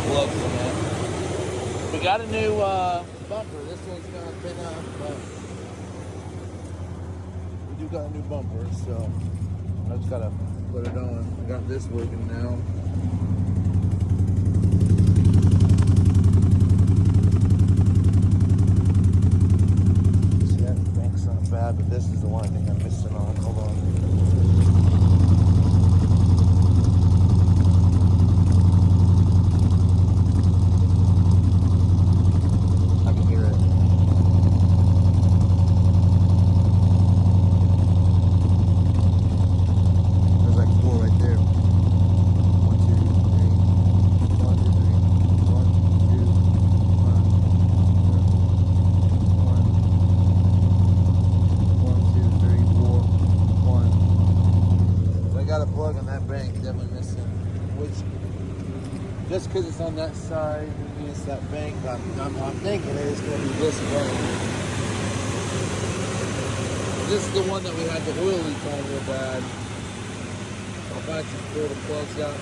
plugs in it. We got a new bumper. This one's kind of been up, but we do got a new bumper, so I just gotta put it on. I got this working now. See, that bank's not bad, but this is the one I think I'm missing on. Hold on. Just because it's on that side against that bank, I'm thinking it's going to be this bank. This is the one that we had the oil leak on real bad. I'll find some pull the plugs out,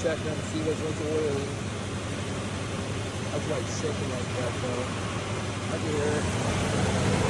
check them, see which one's oily. That's why it's shaking like that though. I can hear it.